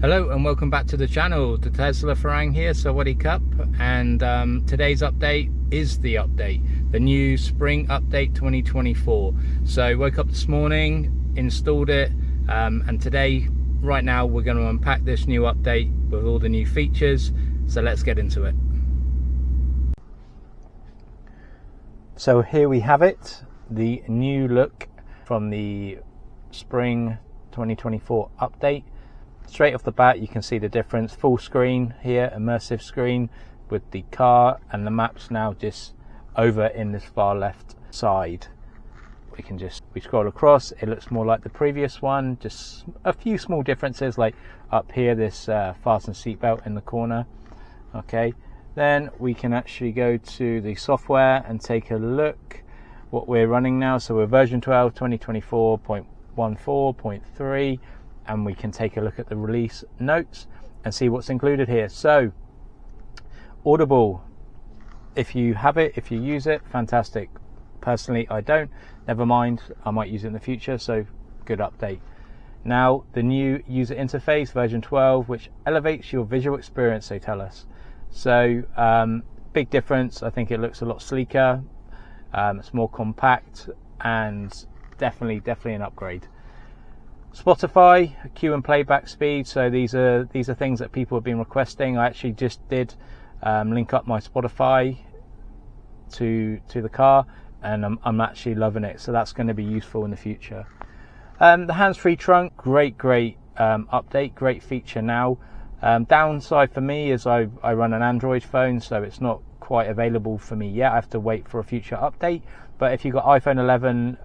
Hello and welcome back to the channel. The Tesla Farang here, Sawadee Cup, and today's update is the new spring update 2024. So I woke up this morning, installed it, and today, right now, we're going to unpack this new update with all the new features. So let's get into it. So here we have it, the new look from the spring 2024 update. Straight off the bat, you can see the difference. Full screen here, immersive screen with the car, and the map's now just over in this far left side. We scroll across, it looks more like the previous one, just a few small differences, like up here, this fasten seatbelt in the corner. Okay, then we can actually go to the software and take a look what we're running now. So we're version 12 2024.14.3, and we can take a look at the release notes and see what's included here. So Audible, if you have it, if you use it, fantastic. Personally, I don't. Never mind, I might use it in the future, so good update. Now, the new user interface, version 12, which elevates your visual experience, they tell us. So, big difference. I think it looks a lot sleeker. It's more compact, and definitely an upgrade. Spotify, queue and playback speed. So these are things that people have been requesting. I actually just did link up my Spotify to the car, and I'm actually loving it. So that's going to be useful in the future. The hands-free trunk, great update, great feature now. Downside for me is I run an Android phone, so it's not quite available for me yet. I have to wait for a future update. But if you've got iPhone 11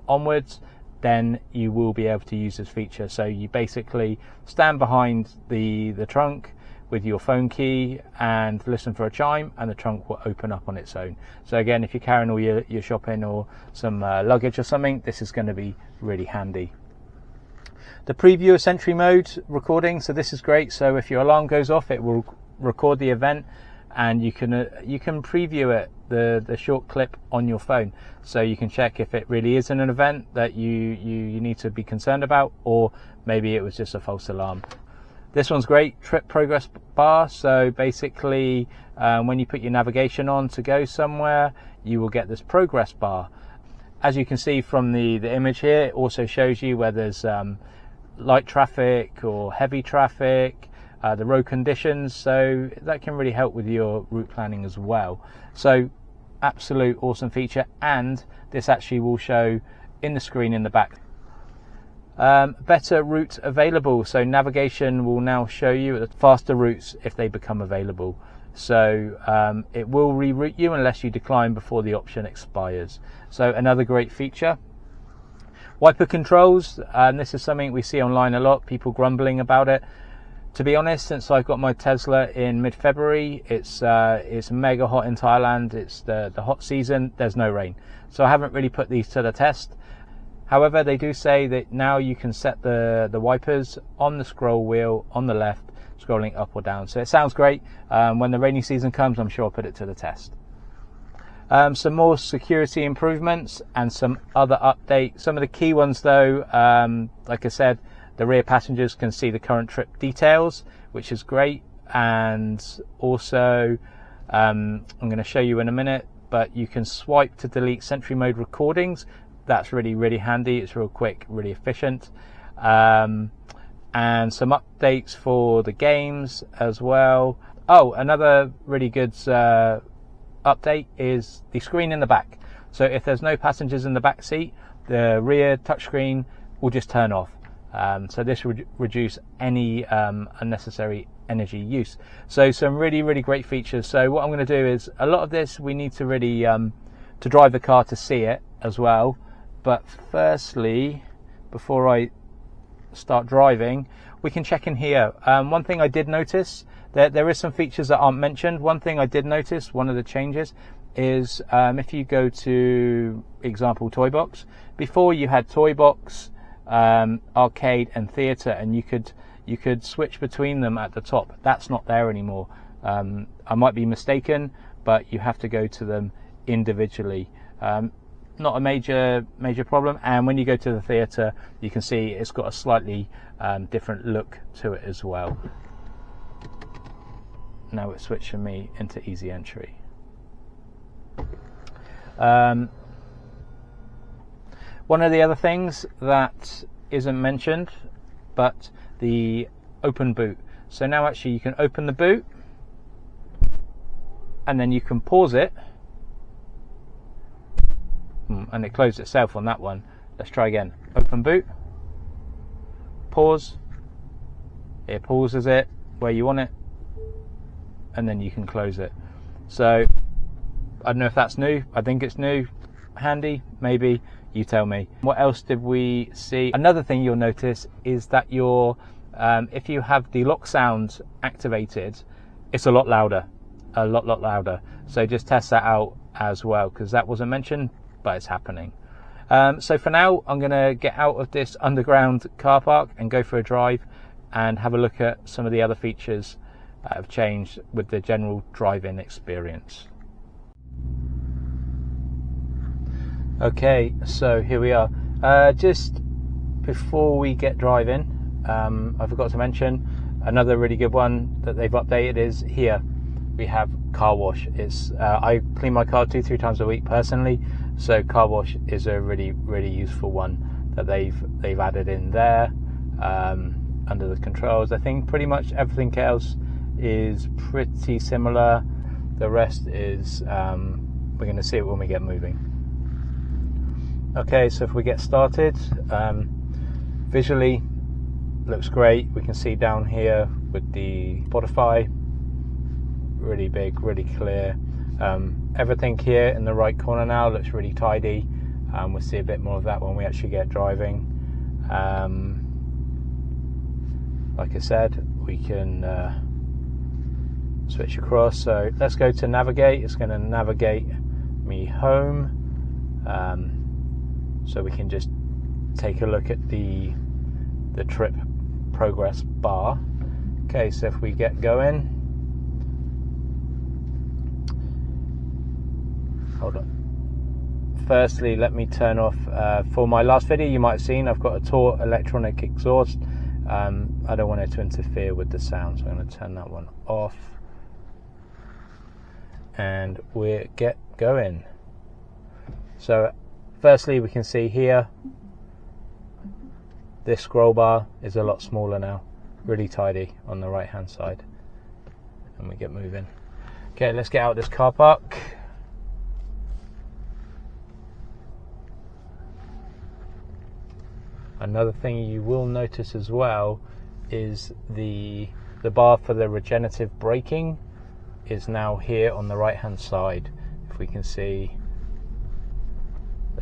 onwards, then you will be able to use this feature. So you basically stand behind the trunk with your phone key and listen for a chime, and the trunk will open up on its own. So again, if you're carrying all your shopping or some luggage or something, this is going to be really handy. The preview of Sentry mode recording, so this is great. So if your alarm goes off, it will record the event, and you can preview it, the short clip, on your phone, so you can check if it really is an event that you need to be concerned about, or maybe it was just a false alarm. This one's great, trip progress bar. So basically, when you put your navigation on to go somewhere, you will get this progress bar. As you can see from the image here, it also shows you where there's light traffic or heavy traffic, the road conditions, so that can really help with your route planning as well. So absolute awesome feature, and this actually will show in the screen in the back. Better route available, so navigation will now show you the faster routes if they become available. So it will reroute you unless you decline before the option expires. So another great feature. Wiper controls, this is something we see online a lot, people grumbling about it. To be honest, since I've got my Tesla in mid-February, it's mega hot in Thailand. It's the hot season. There's no rain, so I haven't really put these to the test. However, they do say that now you can set the wipers on the scroll wheel on the left, scrolling up or down. So it sounds great. When the rainy season comes, I'm sure I'll put it to the test. Some more security improvements and some other updates. Some of the key ones, though, like I said, the rear passengers can see the current trip details, which is great. And also, I'm going to show you in a minute, but you can swipe to delete Sentry mode recordings. That's really handy. It's real quick, really efficient. And some updates for the games as well. Oh, another really good update is the screen in the back. So if there's no passengers in the back seat, the rear touchscreen will just turn off. So this would reduce any unnecessary energy use. So some really great features. So what I'm going to do is, a lot of this we need to really to drive the car to see it as well. But firstly, before I start driving, we can check in here. One thing I did notice, there is some features that aren't mentioned. One thing I did notice, one of the changes, is if you go to example Toy Box. Before you had Toy Box, arcade and theatre, and you could switch between them at the top. That's not there anymore. I might be mistaken, but you have to go to them individually. not a major problem. And when you go to the theatre, you can see it's got a slightly different look to it as well. Now it's switching me into easy entry. One of the other things that isn't mentioned, but the open boot. So now actually you can open the boot and then you can pause it, and it closed itself on that one. Let's try again. Open boot, pause, it pauses it where you want it, and then you can close it. So I don't know if that's new. I think it's new. Handy, maybe, you tell me. What else did we see? Another thing you'll notice is that your if you have the lock sound activated, it's a lot louder, a lot louder. So just test that out as well, because that wasn't mentioned, but it's happening. So for now, I'm going to get out of this underground car park and go for a drive and have a look at some of the other features that have changed with the general driving experience. Okay, so here we are. Just before we get driving, I forgot to mention another really good one that they've updated is here. We have car wash. It's I clean my car 2-3 times a week personally, so car wash is a really useful one that they've added in there under the controls. I think pretty much everything else is pretty similar. The rest is we're going to see it when we get moving. Okay, so if we get started, visually looks great. We can see down here with the Spotify, really big, really clear. Everything here in the right corner now looks really tidy. We'll see a bit more of that when we actually get driving. Like I said, we can switch across. So let's go to navigate. It's going to navigate me home. So we can just take a look at the trip progress bar. Okay, so if we get going, hold on. Firstly, let me turn off, for my last video you might have seen I've got a Tort electronic exhaust. I don't want it to interfere with the sound, so I'm going to turn that one off. And we get going. So firstly, we can see here this scroll bar is a lot smaller now, really tidy on the right hand side, and we get moving. Okay, let's get out of this car park. Another thing you will notice as well is the bar for the regenerative braking is now here on the right hand side. If we can see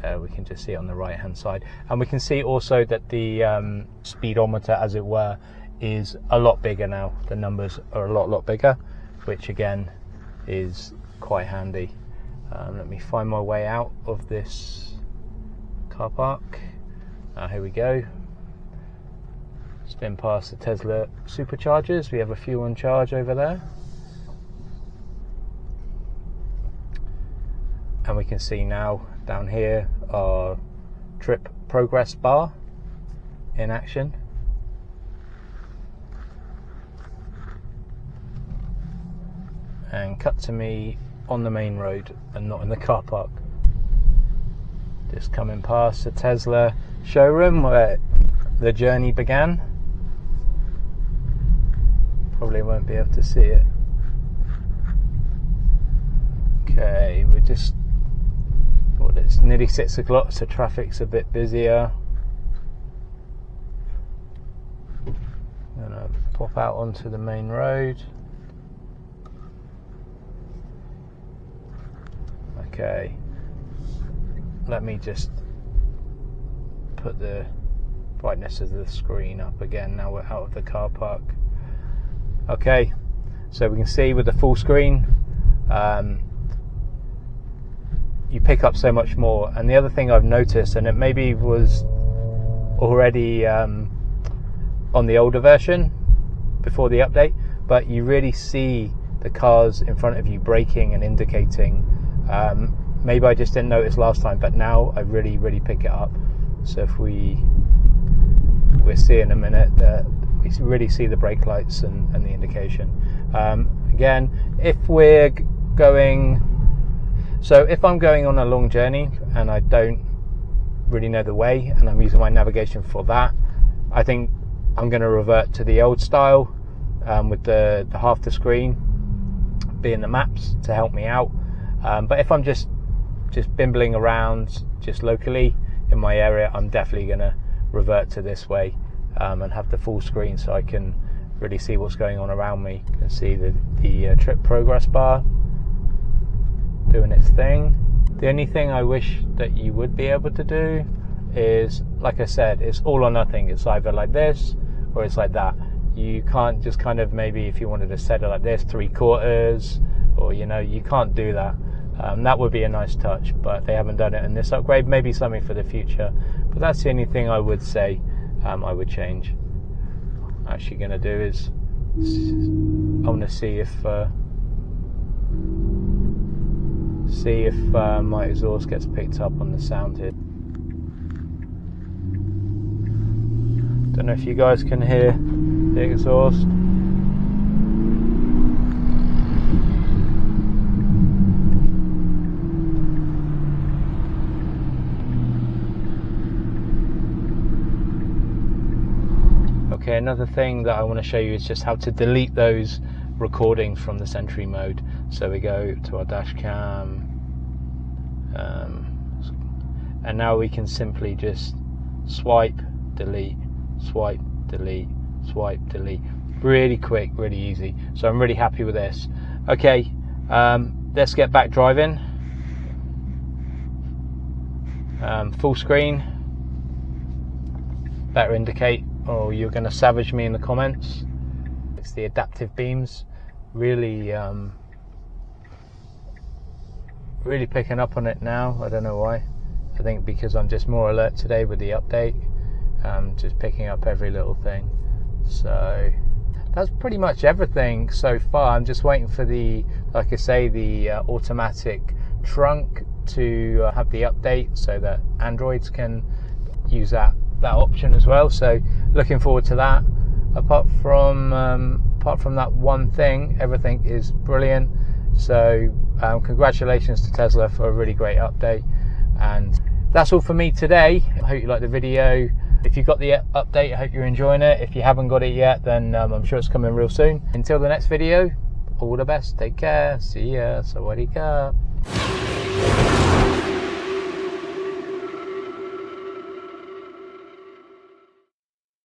there, we can just see it on the right hand side, and we can see also that the speedometer, as it were, is a lot bigger now. The numbers are a lot bigger, which again is quite handy. Let me find my way out of this car park. Here we go. Spin past the Tesla superchargers. We have a fuel on charge over there, and we can see now down here our trip progress bar in action. And cut to me on the main road and not in the car park. Just coming past the Tesla showroom where the journey began. Probably won't be able to see it. Okay, we're just, well, it's nearly 6 o'clock, so traffic's a bit busier. I'm gonna pop out onto the main road. Okay, let me just put the brightness of the screen up again. Now we're out of the car park. Okay, so we can see with the full screen, you pick up so much more. And the other thing I've noticed, and it maybe was already on the older version before the update, but you really see the cars in front of you braking and indicating maybe I just didn't notice last time, but now I really pick it up. So if we'll see in a minute that we really see the brake lights and the indication. Again, if we're going, so if I'm going on a long journey and I don't really know the way and I'm using my navigation for that, I think I'm going to revert to the old style, with the half the screen being the maps to help me out. But if I'm just bimbling around just locally in my area, I'm definitely going to revert to this way, and have the full screen so I can really see what's going on around me. You can see the trip progress bar doing its thing. The only thing I wish that you would be able to do is, like I said, it's all or nothing. It's either like this or it's like that. You can't just kind of, maybe if you wanted to set it like this, 3/4, or you can't do that. That would be a nice touch, but they haven't done it in this upgrade. Maybe something for the future, but that's the only thing I would say I would change. What I'm actually going to do is I want to see if my exhaust gets picked up on the sound here. Don't know if you guys can hear the exhaust. Okay, another thing that I want to show you is just how to delete those recordings from the Sentry mode. So we go to our dash cam, and now we can simply just swipe, delete, swipe, delete, swipe, delete. Really quick, really easy. So I'm really happy with this. Okay, let's get back driving. Full screen, better indicate, or you're going to savage me in the comments. It's the adaptive beams, really picking up on it now. I don't know why. I think because I'm just more alert today with the update, just picking up every little thing. So that's pretty much everything so far. I'm just waiting for the automatic trunk to have the update so that Androids can use that option as well. So looking forward to that. Apart from that one thing, everything is brilliant. So congratulations to Tesla for a really great update. And that's all for me today. I hope you liked the video. If you got the update, I hope you're enjoying it. If you haven't got it yet, then I'm sure it's coming real soon. Until the next video, all the best. Take care. See ya. Sawadee ka.